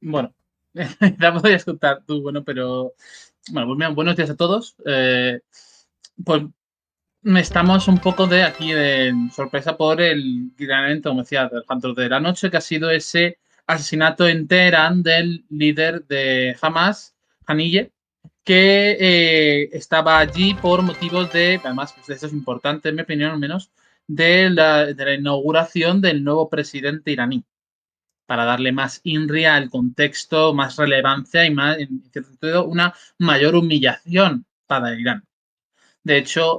Bueno, ya podrías contar tú, bueno, pero bueno, pues mira, buenos días a todos. Pues estamos un poco de aquí de sorpresa por el gran evento, como decía, del Hunter de la noche, que ha sido ese asesinato en Teherán del líder de Hamas, Haniyeh, que estaba allí por motivos de, además, pues eso es importante, en mi opinión al menos, de la inauguración del nuevo presidente iraní para darle más INRI al contexto, más relevancia y más, en cierto sentido, una mayor humillación para Irán. De hecho,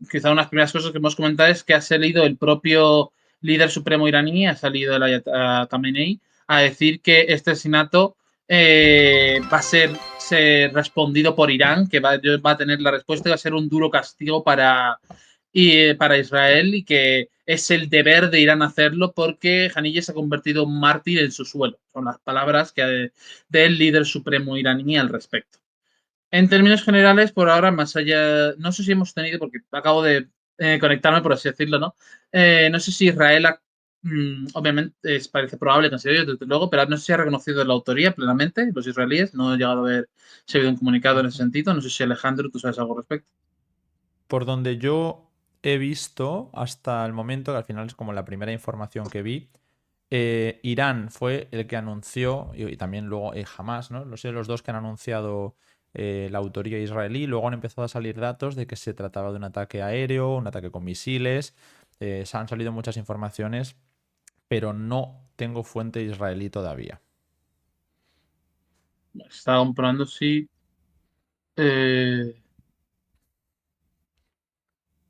quizá una de las primeras cosas que hemos comentado es que ha salido el propio líder supremo iraní, ha salido el Ayatollah Khamenei, a decir que este asesinato va a ser respondido por Irán, que va a tener la respuesta y va a ser un duro castigo para Israel y que es el deber de Irán hacerlo porque Haniyeh se ha convertido en mártir en su suelo. Son las palabras del líder supremo iraní al respecto. En términos generales, por ahora, más allá, no sé si hemos tenido, porque acabo de conectarme, por así decirlo, ¿no? No sé si Israel obviamente parece probable, considero yo, desde luego, pero no sé si ha reconocido la autoría plenamente, los israelíes, no he llegado a ver si ha habido un comunicado en ese Ujú. sentido, no sé si Alejandro, tú sabes algo al respecto. Por donde yo he visto hasta el momento, que al final es como la primera información que vi, Irán fue el que anunció, y también luego Hamas, ¿no? Los dos que han anunciado la autoría israelí. Luego han empezado a salir datos de que se trataba de un ataque aéreo, un ataque con misiles. Se han salido muchas informaciones, pero no tengo fuente israelí todavía. Estaba comprobando si... eh,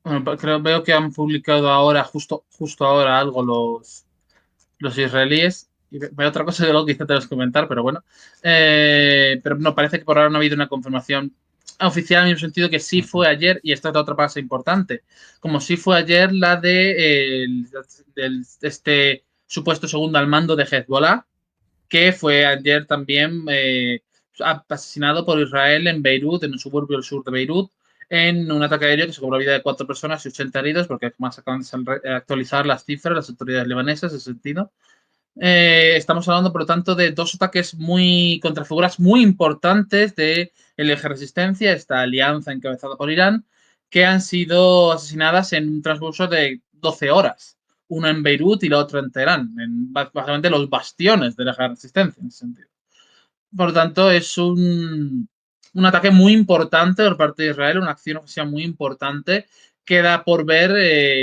bueno, veo que han publicado ahora, justo ahora, algo los israelíes. Y veo otra cosa de lo que quizá te vas a comentar, pero bueno. Pero no, parece que por ahora no ha habido una confirmación oficial en el sentido que sí Ujú. fue ayer, y esta es la otra parte importante, como sí fue ayer la este supuesto segundo al mando de Hezbollah, que fue ayer también asesinado por Israel en Beirut, en un suburbio del sur de Beirut, en un ataque aéreo que se cobró la vida de 4 personas y 80 heridos, porque además acaban de actualizar las cifras, las autoridades libanesas en ese sentido. Estamos hablando, por lo tanto, de dos ataques muy contra figuras muy importantes de el eje resistencia, esta alianza encabezada por Irán, que han sido asesinadas en un transcurso de 12 horas. Una en Beirut y la otra en Teherán, en básicamente los bastiones del eje resistencia, en ese sentido. Por lo tanto, es un ataque muy importante por parte de Israel, una acción oficial muy importante. Queda por ver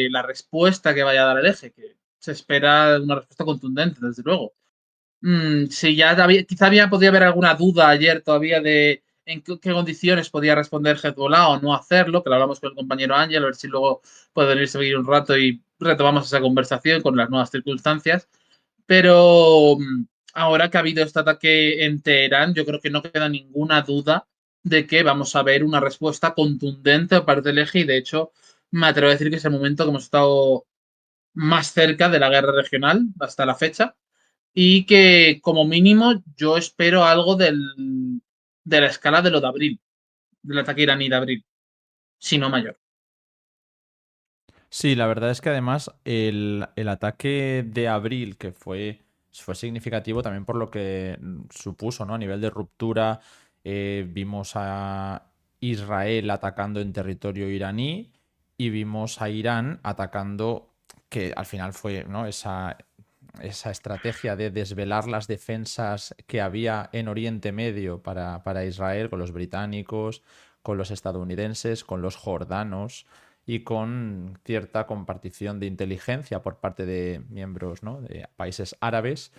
la respuesta que vaya a dar el eje, que se espera una respuesta contundente, desde luego. Sí, quizá podía haber alguna duda ayer todavía de en qué condiciones podía responder Hezbollah o no hacerlo, que lo hablamos con el compañero Ángel, a ver si luego puede venir a seguir un rato y retomamos esa conversación con las nuevas circunstancias. Pero ahora que ha habido este ataque en Teherán, yo creo que no queda ninguna duda de que vamos a ver una respuesta contundente por parte del eje y de hecho me atrevo a decir que es el momento que hemos estado más cerca de la guerra regional hasta la fecha y que como mínimo yo espero algo de la escala de lo de abril, del ataque iraní de abril, si no mayor. Sí, la verdad es que además el ataque de abril, que fue significativo también por lo que supuso, ¿no? A nivel de ruptura, vimos a Israel atacando en territorio iraní y vimos a Irán atacando, que al final fue, ¿no? Esa estrategia de desvelar las defensas que había en Oriente Medio para Israel, con los británicos, con los estadounidenses, con los jordanos y con cierta compartición de inteligencia por parte de miembros, ¿no? De países árabes.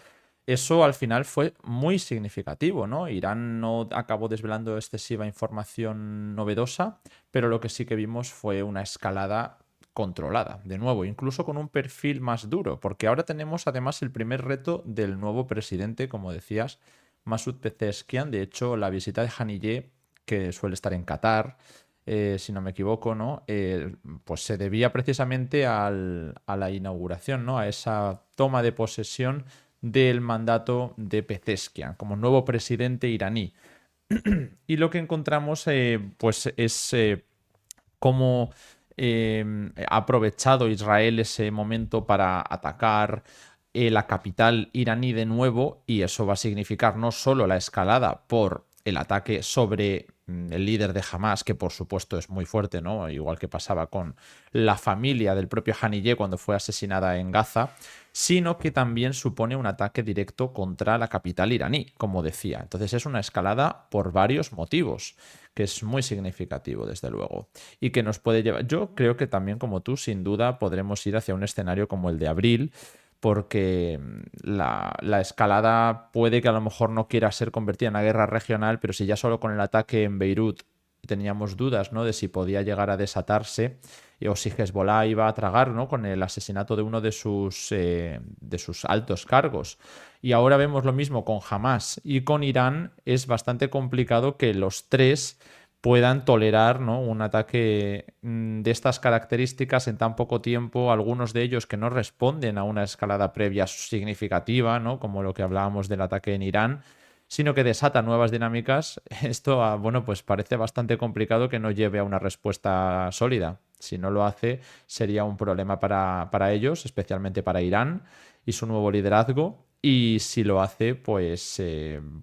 Eso al final fue muy significativo, ¿no? Irán no acabó desvelando excesiva información novedosa, pero lo que sí que vimos fue una escalada controlada, de nuevo, incluso con un perfil más duro, porque ahora tenemos además el primer reto del nuevo presidente, como decías, Masoud Pezeshkian. De hecho, la visita de Haniyeh, que suele estar en Qatar, si no me equivoco, ¿no? Pues se debía precisamente a la inauguración, ¿no? A esa toma de posesión del mandato de Pezeshkian como nuevo presidente iraní. Y lo que encontramos pues es cómo ha aprovechado Israel ese momento para atacar. la capital iraní de nuevo, y eso va a significar no solo la escalada por el ataque sobre el líder de Hamas, que por supuesto es muy fuerte, ¿no? Igual que pasaba con la familia del propio Haniyeh cuando fue asesinada en Gaza, sino que también supone un ataque directo contra la capital iraní, como decía. Entonces es una escalada por varios motivos, que es muy significativo, desde luego, y que nos puede llevar. Yo creo que también, como tú, sin duda podremos ir hacia un escenario como el de abril, porque la escalada puede que a lo mejor no quiera ser convertida en una guerra regional, pero si ya solo con el ataque en Beirut teníamos dudas, ¿no?, de si podía llegar a desatarse o si Hezbollah iba a tragar, ¿no?, con el asesinato de uno de sus altos cargos. Y ahora vemos lo mismo con Hamas y con Irán. Es bastante complicado que los tres puedan tolerar, ¿no?, un ataque de estas características en tan poco tiempo, algunos de ellos que no responden a una escalada previa significativa, ¿no?, como lo que hablábamos del ataque en Irán, sino que desata nuevas dinámicas. Esto, bueno, pues parece bastante complicado que no lleve a una respuesta sólida. Si no lo hace, sería un problema para ellos, especialmente para Irán y su nuevo liderazgo. Y si lo hace, pues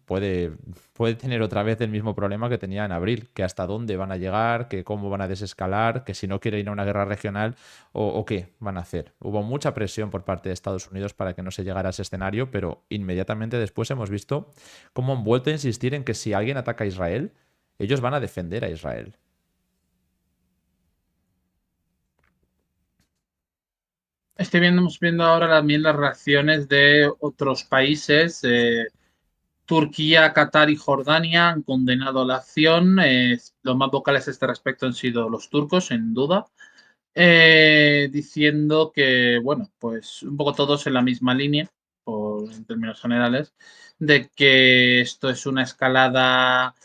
puede tener otra vez el mismo problema que tenía en abril, que hasta dónde van a llegar, que cómo van a desescalar, que si no quieren ir a una guerra regional o qué van a hacer. Hubo mucha presión por parte de Estados Unidos para que no se llegara a ese escenario, pero inmediatamente después hemos visto cómo han vuelto a insistir en que si alguien ataca a Israel, ellos van a defender a Israel. Estamos viendo ahora también las reacciones de otros países. Turquía, Qatar y Jordania han condenado la acción. Los más vocales a este respecto han sido los turcos, sin duda, diciendo que, bueno, pues un poco todos en la misma línea, en términos generales, de que esto es una escalada,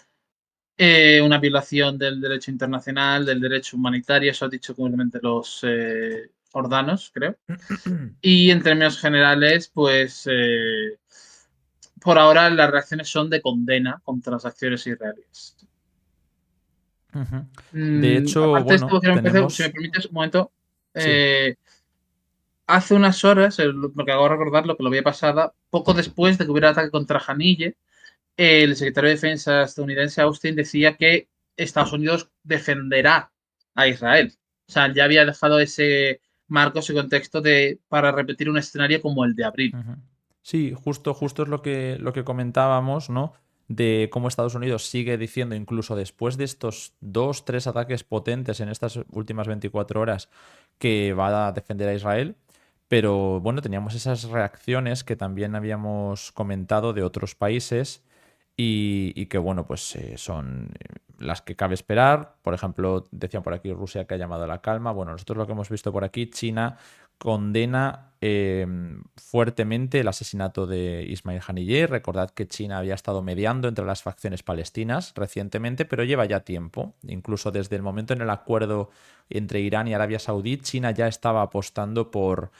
una violación del derecho internacional, del derecho humanitario, eso ha dicho comúnmente los jordanos, creo. Y en términos generales, pues por ahora las reacciones son de condena contra las acciones israelíes. Ujú. De hecho, Aparte de esto, bueno, si me tenemos... permites un momento, Sí. hace unas horas, lo que hago recordar, lo que lo había pasada, poco después de que hubiera ataque contra Hanille, el secretario de Defensa estadounidense Austin decía que Estados Unidos defenderá a Israel. O sea, ya había dejado ese marco, ese contexto para repetir un escenario como el de abril. Ujú. Sí, justo es lo que comentábamos, ¿no? De cómo Estados Unidos sigue diciendo, incluso después de estos dos, tres ataques potentes en estas últimas 24 horas, que va a defender a Israel. Pero bueno, teníamos esas reacciones que también habíamos comentado de otros países y que bueno, pues son las que cabe esperar. Por ejemplo, decían por aquí Rusia que ha llamado a la calma. Bueno, nosotros lo que hemos visto por aquí, China condena fuertemente el asesinato de Ismail Haniyeh. Recordad que China había estado mediando entre las facciones palestinas recientemente, pero lleva ya tiempo. Incluso desde el momento en el acuerdo entre Irán y Arabia Saudí, China ya estaba apostando por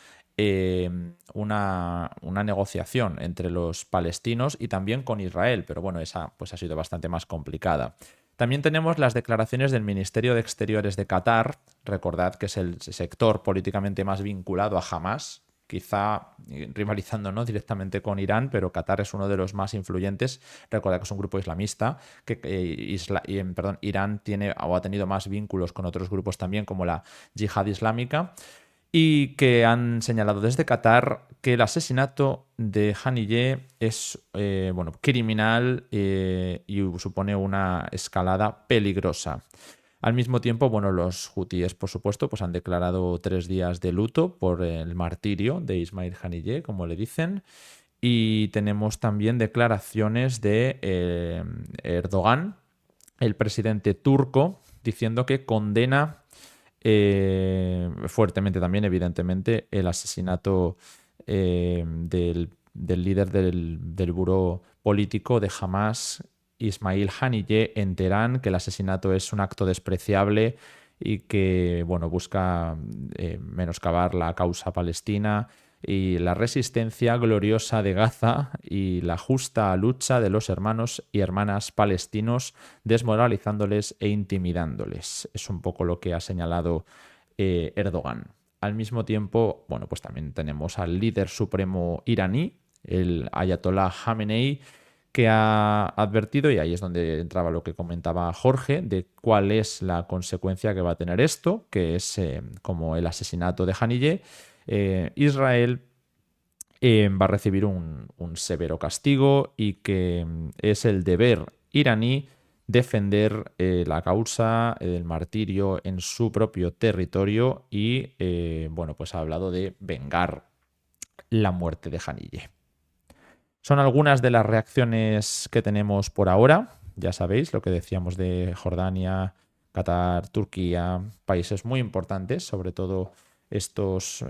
una negociación entre los palestinos y también con Israel, pero bueno, esa pues ha sido bastante más complicada. También tenemos las declaraciones del Ministerio de Exteriores de Qatar. Recordad que es el sector políticamente más vinculado a Hamas, quizá rivalizando, ¿no?, directamente con Irán, pero Qatar es uno de los más influyentes. Recordad que es un grupo islamista, que Irán tiene o ha tenido más vínculos con otros grupos también, como la Yihad Islámica, y que han señalado desde Qatar que el asesinato de Haniyeh es bueno, criminal y supone una escalada peligrosa. Al mismo tiempo, bueno, los hutíes, por supuesto, pues han declarado 3 días de luto por el martirio de Ismail Haniyeh, como le dicen. Y tenemos también declaraciones de Erdogan, el presidente turco, diciendo que condena fuertemente también, evidentemente, el asesinato del líder del buró político de Hamas, Ismail Haniyeh, en Teherán, que el asesinato es un acto despreciable y que bueno, busca menoscabar la causa palestina y la resistencia gloriosa de Gaza y la justa lucha de los hermanos y hermanas palestinos, desmoralizándoles e intimidándoles. Es un poco lo que ha señalado Erdogan. al mismo tiempo, bueno, pues también tenemos al líder supremo iraní, el Ayatollah Khamenei, que ha advertido, y ahí es donde entraba lo que comentaba Jorge, de cuál es la consecuencia que va a tener esto, que es como el asesinato de Haniyeh. Israel va a recibir un severo castigo y que es el deber iraní defender la causa del martirio en su propio territorio y, bueno, pues ha hablado de vengar la muerte de Haniyeh. Son algunas de las reacciones que tenemos por ahora. Ya sabéis lo que decíamos de Jordania, Qatar, Turquía, países muy importantes, sobre todo estos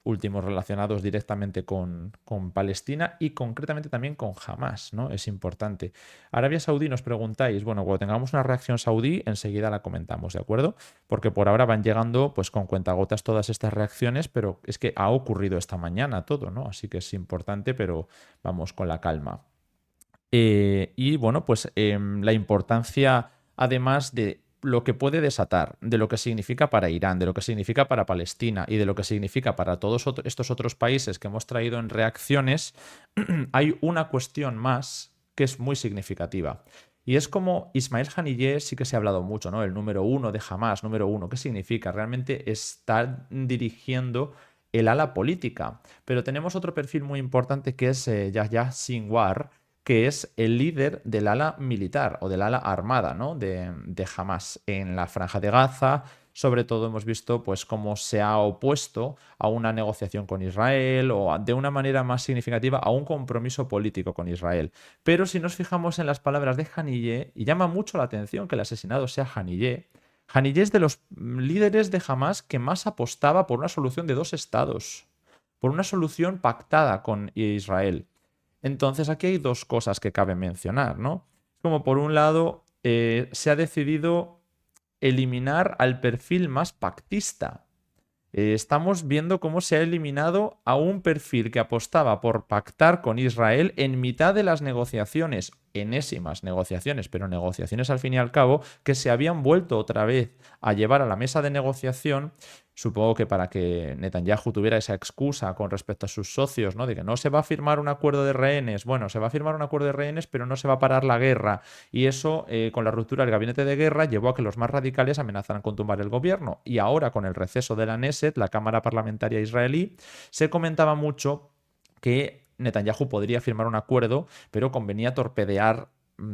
últimos relacionados directamente con Palestina y concretamente también con Hamas, ¿no? Es importante. Arabia Saudí nos preguntáis, bueno, cuando tengamos una reacción saudí, enseguida la comentamos, ¿de acuerdo? Porque por ahora van llegando pues con cuentagotas todas estas reacciones, pero es que ha ocurrido esta mañana todo, ¿no? Así que es importante, pero vamos con la calma. Y bueno, pues la importancia, además de lo que puede desatar, de lo que significa para Irán, de lo que significa para Palestina y de lo que significa para todos estos otros países que hemos traído en reacciones, hay una cuestión más que es muy significativa. Y es como Ismail Haniyeh sí que se ha hablado mucho, ¿no? El número uno de Hamas, número uno. ¿Qué significa? Realmente está dirigiendo el ala política. Pero tenemos otro perfil muy importante que es Yahya Sinwar, que es el líder del ala militar o del ala armada, ¿no? de Hamas en la Franja de Gaza. Sobre todo hemos visto pues, cómo se ha opuesto a una negociación con Israel o de una manera más significativa a un compromiso político con Israel. Pero si nos fijamos en las palabras de Haniyeh, y llama mucho la atención que el asesinado sea Haniyeh, Haniyeh es de los líderes de Hamas que más apostaba por una solución de dos estados, por una solución pactada con Israel. Entonces aquí hay dos cosas que cabe mencionar, ¿no? Como por un lado se ha decidido eliminar al perfil más pactista. Estamos viendo cómo se ha eliminado a un perfil que apostaba por pactar con Israel en mitad de las negociaciones, enésimas negociaciones, pero negociaciones al fin y al cabo, que se habían vuelto otra vez a llevar a la mesa de negociación. Supongo que para que Netanyahu tuviera esa excusa con respecto a sus socios, ¿no? De que no se va a firmar un acuerdo de rehenes. Bueno, se va a firmar un acuerdo de rehenes, pero no se va a parar la guerra. Y eso, con la ruptura del gabinete de guerra, llevó a que los más radicales amenazaran con tumbar el gobierno. Y ahora, con el receso de la Knesset, la Cámara Parlamentaria israelí, se comentaba mucho que Netanyahu podría firmar un acuerdo, pero convenía torpedear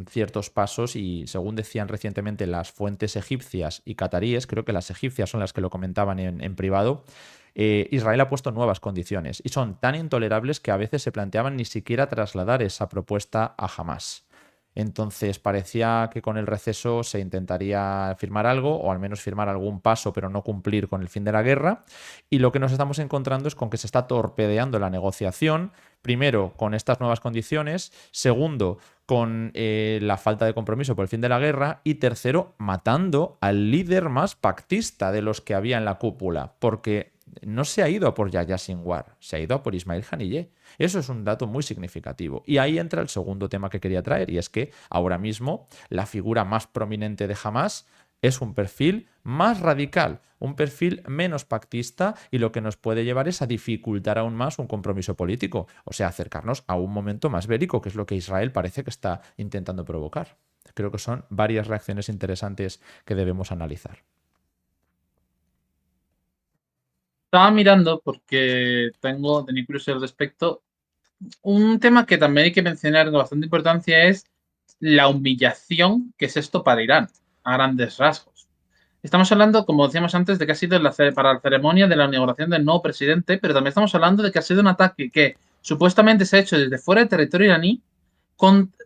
ciertos pasos y según decían recientemente las fuentes egipcias y cataríes, creo que las egipcias son las que lo comentaban en privado, Israel ha puesto nuevas condiciones y son tan intolerables que a veces se planteaban ni siquiera trasladar esa propuesta a Hamas. Entonces parecía que con el receso se intentaría firmar algo o al menos firmar algún paso pero no cumplir con el fin de la guerra y lo que nos estamos encontrando es con que se está torpedeando la negociación, primero con estas nuevas condiciones, segundo con la falta de compromiso por el fin de la guerra y tercero matando al líder más pactista de los que había en la cúpula porque no se ha ido a por Yahya Sinwar, se ha ido a por Ismail Haniyeh. Eso es un dato muy significativo. Y ahí entra el segundo tema que quería traer, y es que ahora mismo la figura más prominente de Hamas es un perfil más radical, un perfil menos pactista y lo que nos puede llevar es a dificultar aún más un compromiso político, o sea, acercarnos a un momento más bélico, que es lo que Israel parece que está intentando provocar. Creo que son varias reacciones interesantes que debemos analizar. Estaba mirando porque tenía curiosidad al respecto. Un tema que también hay que mencionar con bastante importancia es la humillación que es esto para Irán, a grandes rasgos. Estamos hablando, como decíamos antes, de que ha sido para la ceremonia de la inauguración del nuevo presidente, pero también estamos hablando de que ha sido un ataque que supuestamente se ha hecho desde fuera del territorio iraní,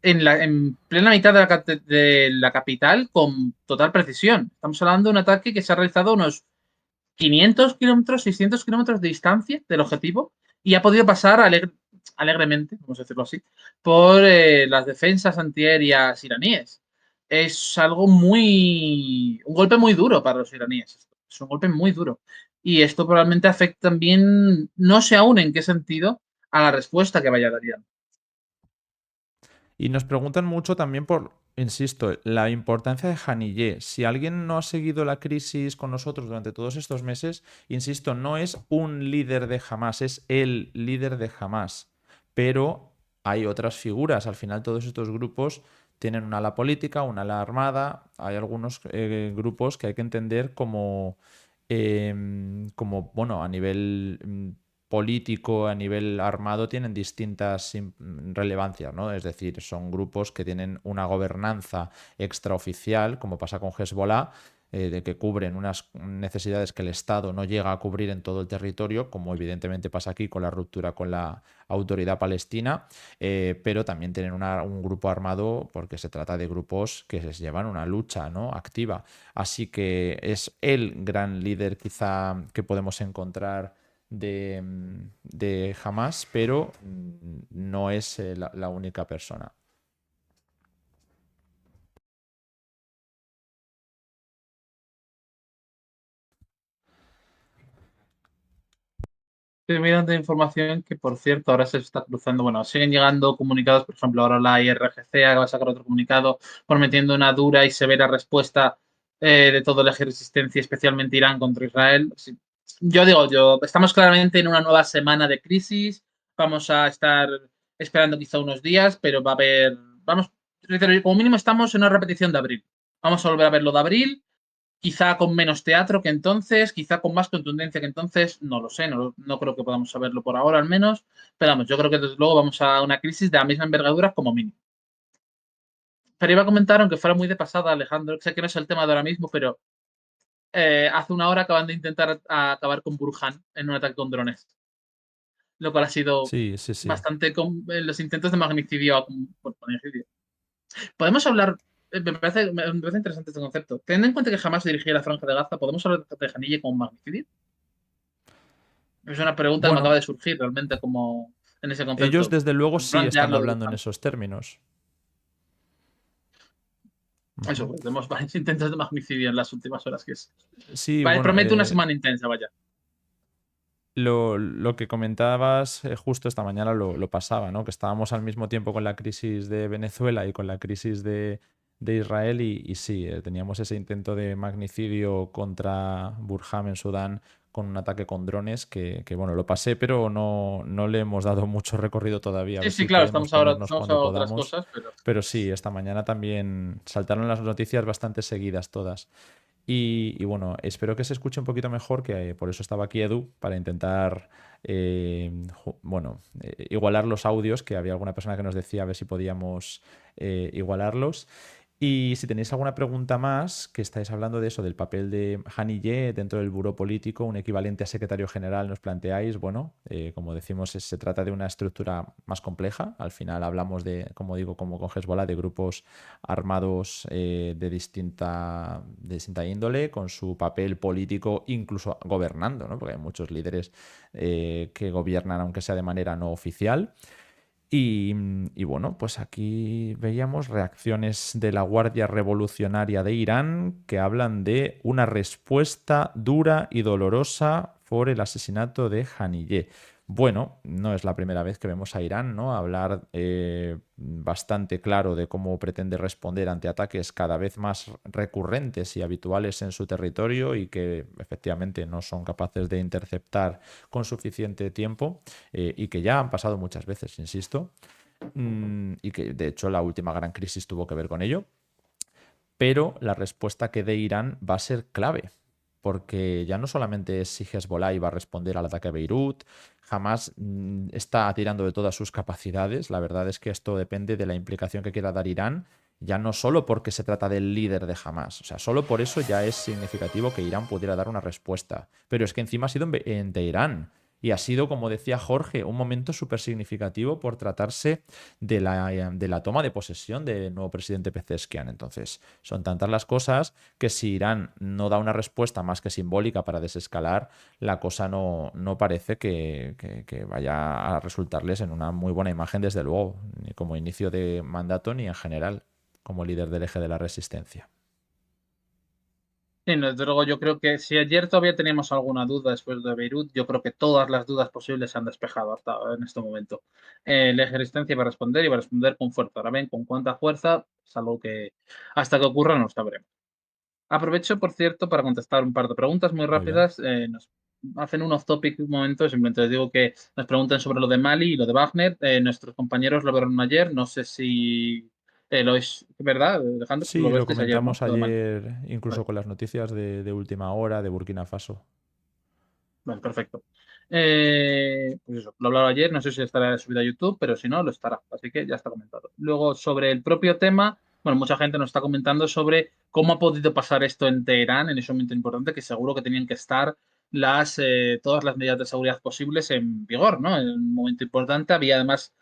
en plena mitad de la capital, con total precisión. Estamos hablando de un ataque que se ha realizado a unos 500 kilómetros, 600 kilómetros de distancia del objetivo y ha podido pasar alegremente, vamos a decirlo así, por las defensas antiaéreas iraníes. Es algo un golpe muy duro para los iraníes. Es un golpe muy duro. Y esto probablemente afecta también, no sé aún en qué sentido, a la respuesta que vaya a dar Irán. Y nos preguntan mucho también por insisto, la importancia de Haniyeh. Si alguien no ha seguido la crisis con nosotros durante todos estos meses, insisto, no es un líder de Hamas, es el líder de Hamas. Pero hay otras figuras. Al final, todos estos grupos tienen un ala política, un ala armada. Hay algunos grupos que hay que entender como, bueno, a nivel político, a nivel armado, tienen distintas relevancias, ¿no? Es decir, son grupos que tienen una gobernanza extraoficial, como pasa con Hezbollah, de que cubren unas necesidades que el Estado no llega a cubrir en todo el territorio, como evidentemente pasa aquí con la ruptura con la autoridad palestina, pero también tienen un grupo armado porque se trata de grupos que les llevan una lucha, ¿no?, activa. Así que es el gran líder quizá que podemos encontrar de Hamas, pero no es la única persona. Estoy mirando información que, por cierto, ahora se está cruzando. Bueno, siguen llegando comunicados, por ejemplo, ahora la IRGC va a sacar otro comunicado prometiendo una dura y severa respuesta de todo el eje de resistencia, especialmente Irán contra Israel. Sí. Estamos claramente en una nueva semana de crisis. Vamos a estar esperando quizá unos días, pero va a haber, vamos, como mínimo estamos en una repetición de abril. Vamos a volver a ver lo de abril, quizá con menos teatro que entonces, quizá con más contundencia que entonces, no lo sé, no creo que podamos saberlo por ahora al menos, pero vamos, yo creo que desde luego vamos a una crisis de la misma envergadura como mínimo. Pero iba a comentar, aunque fuera muy de pasada, Alejandro, sé que no es el tema de ahora mismo, pero hace una hora acaban de intentar acabar con Burhan en un ataque con drones, lo cual ha sido Sí, sí, sí. bastante con los intentos de magnicidio. Bueno, magnicidio. Podemos hablar, me parece interesante este concepto. Teniendo en cuenta que jamás dirigí la Franja de Gaza, ¿podemos hablar de Janille como magnicidio? Es una pregunta que me acaba Bueno, de surgir realmente como en ese ellos concepto. desde luego Por sí están plantearlo de hablando en Burhan. esos términos. Eso, Ujú. pues, tenemos varios intentos de magnicidio en las últimas horas, que es. Sí, Vale, bueno, promete una semana intensa, vaya. lo que comentabas justo esta mañana lo pasaba, ¿no? Que estábamos al mismo tiempo con la crisis de Venezuela y con la crisis de Israel y sí, teníamos ese intento de magnicidio contra Burham en Sudán con un ataque con drones que, bueno, lo pasé, pero no le hemos dado mucho recorrido todavía. A Sí, ver sí, si claro, podemos estamos ahora, ponernos estamos cuando a otras podamos. cosas, pero. Pero sí, esta mañana también saltaron las noticias bastante seguidas todas. Y bueno, espero que se escuche un poquito mejor, que por eso estaba aquí Edu, para intentar bueno, igualar los audios, que había alguna persona que nos decía a ver si podíamos igualarlos. Y si tenéis alguna pregunta más, que estáis hablando de eso, del papel de Haniyeh dentro del buró político, un equivalente a secretario general, nos planteáis, bueno, como decimos, se trata de una estructura más compleja. Al final hablamos de, como digo, como con Hezbollah, de grupos armados de distinta índole, con su papel político, incluso gobernando, ¿no? Porque hay muchos líderes que gobiernan, aunque sea de manera no oficial. Y bueno, pues aquí veíamos reacciones de la Guardia Revolucionaria de Irán que hablan de una respuesta dura y dolorosa por el asesinato de Haniyeh. Bueno, no es la primera vez que vemos a Irán, ¿no?, hablar bastante claro de cómo pretende responder ante ataques cada vez más recurrentes y habituales en su territorio y que efectivamente no son capaces de interceptar con suficiente tiempo, y que ya han pasado muchas veces, insisto, y que de hecho la última gran crisis tuvo que ver con ello, pero la respuesta que dé Irán va a ser clave, porque ya no solamente es si Hezbollah iba a responder al ataque a Beirut, jamás está tirando de todas sus capacidades. La verdad es que esto depende de la implicación que quiera dar Irán, ya no solo porque se trata del líder de Hamas, o sea, solo por eso ya es significativo que Irán pudiera dar una respuesta, pero es que encima ha sido en Teherán. Y ha sido, como decía Jorge, un momento súper significativo por tratarse de la toma de posesión del nuevo presidente Pezeshkian. Entonces, son tantas las cosas que si Irán no da una respuesta más que simbólica para desescalar, la cosa no parece que vaya a resultarles en una muy buena imagen, desde luego, ni como inicio de mandato ni en general como líder del eje de la resistencia. Sí, no, desde luego yo creo que si ayer todavía teníamos alguna duda después de Beirut, yo creo que todas las dudas posibles se han despejado hasta en este momento. La resistencia va a responder y va a responder con fuerza. Ahora bien, con cuánta fuerza es algo que hasta que ocurra no lo sabremos. Aprovecho, por cierto, para contestar un par de preguntas muy Muy bien. rápidas. Nos hacen un off-topic un momento, simplemente les digo que nos pregunten sobre lo de Mali y lo de Wagner. Nuestros compañeros lo vieron ayer, no sé si lo es verdad, Alejandro, tú lo Sí, lo viste ayer, ¿no? comentamos Lo de Mali. ayer, Vale. incluso con las noticias de última hora de Burkina Faso. Vale, perfecto. Pues eso, lo hablaba ayer, no sé si estará subido a YouTube, pero si no, lo estará. Así que ya está comentado. Luego, sobre el propio tema, bueno, mucha gente nos está comentando sobre cómo ha podido pasar esto en Teherán en ese momento importante, que seguro que tenían que estar todas las medidas de seguridad posibles en vigor, ¿no? En un momento importante había además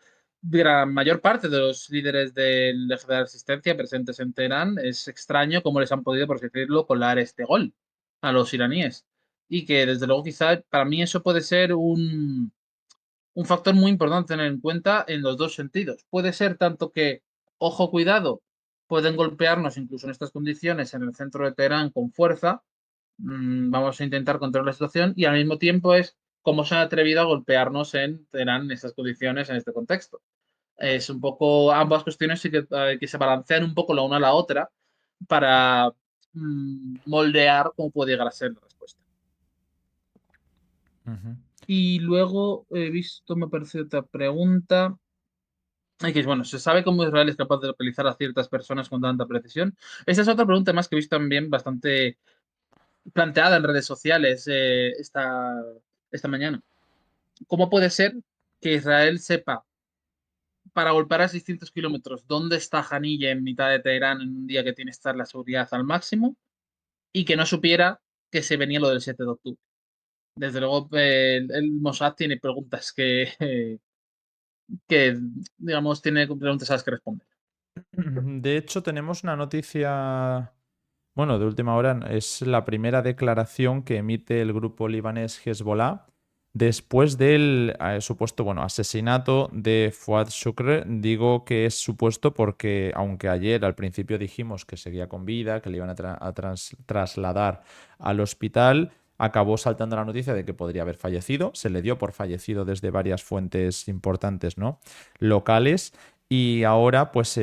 gran mayor parte de los líderes del eje de la resistencia presentes en Teherán. Es extraño cómo les han podido, por así decirlo, colar este gol a los iraníes y que desde luego quizá para mí eso puede ser un factor muy importante a tener en cuenta en los dos sentidos. Puede ser tanto que, ojo, cuidado, pueden golpearnos incluso en estas condiciones en el centro de Teherán con fuerza, vamos a intentar controlar la situación y al mismo tiempo es cómo se han atrevido a golpearnos en Teherán en estas condiciones, en este contexto. Es un poco, ambas cuestiones sí que se balancean un poco la una a la otra para moldear cómo puede llegar a ser la respuesta. Ujú. Y luego he visto, me parece otra pregunta. Ay, que es bueno, ¿se sabe cómo Israel es capaz de localizar a ciertas personas con tanta precisión? Esa es otra pregunta más que he visto también bastante planteada en redes sociales esta mañana. ¿Cómo puede ser que Israel sepa para golpear a 600 kilómetros dónde está Haniyeh en mitad de Teherán en un día que tiene que estar la seguridad al máximo y que no supiera que se venía lo del 7 de octubre? Desde luego, el Mossad tiene preguntas que, digamos, tiene preguntas a las que responder. De hecho, tenemos una noticia, bueno, de última hora. Es la primera declaración que emite el grupo libanés Hezbollah después del supuesto, bueno, asesinato de Fuad Shukr. Digo que es supuesto porque, aunque ayer al principio dijimos que seguía con vida, que le iban a trasladar al hospital, acabó saltando la noticia de que podría haber fallecido. Se le dio por fallecido desde varias fuentes importantes, ¿no? Locales. Y ahora, pues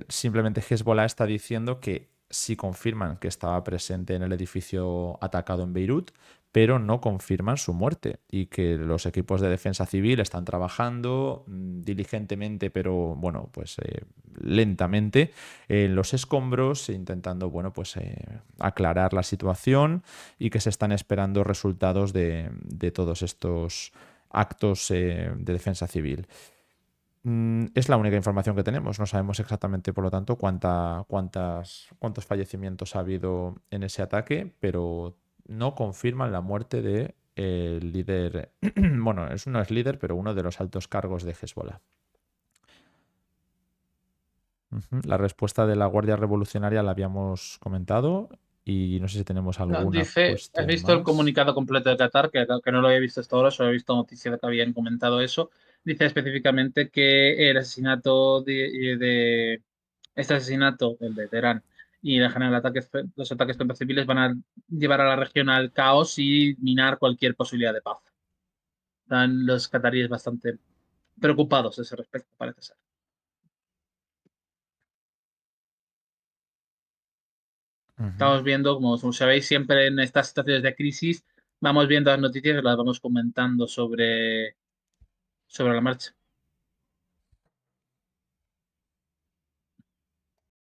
simplemente Hezbollah está diciendo que sí confirman que estaba presente en el edificio atacado en Beirut, pero no confirman su muerte y que los equipos de defensa civil están trabajando diligentemente, pero bueno, pues lentamente en los escombros, intentando, bueno, pues aclarar la situación y que se están esperando resultados de todos estos actos de defensa civil. Es la única información que tenemos. No sabemos exactamente, por lo tanto, cuántos fallecimientos ha habido en ese ataque, pero no confirman la muerte de el líder. Bueno, no es líder, pero uno de los altos cargos de Hezbollah. Ujú. La respuesta de la Guardia Revolucionaria la habíamos comentado y no sé si tenemos No, alguna dice, ¿has cuestión visto el más. comunicado completo de Qatar? Que no lo había visto hasta ahora, solo he visto noticia de que habían comentado eso. Dice específicamente que el asesinato de este asesinato, el de Teherán, y en general los ataques contra civiles van a llevar a la región al caos y minar cualquier posibilidad de paz. Están los cataríes bastante preocupados a ese respecto, parece ser. Ujú. Estamos viendo, como sabéis, siempre en estas situaciones de crisis, vamos viendo las noticias y las vamos comentando sobre la marcha.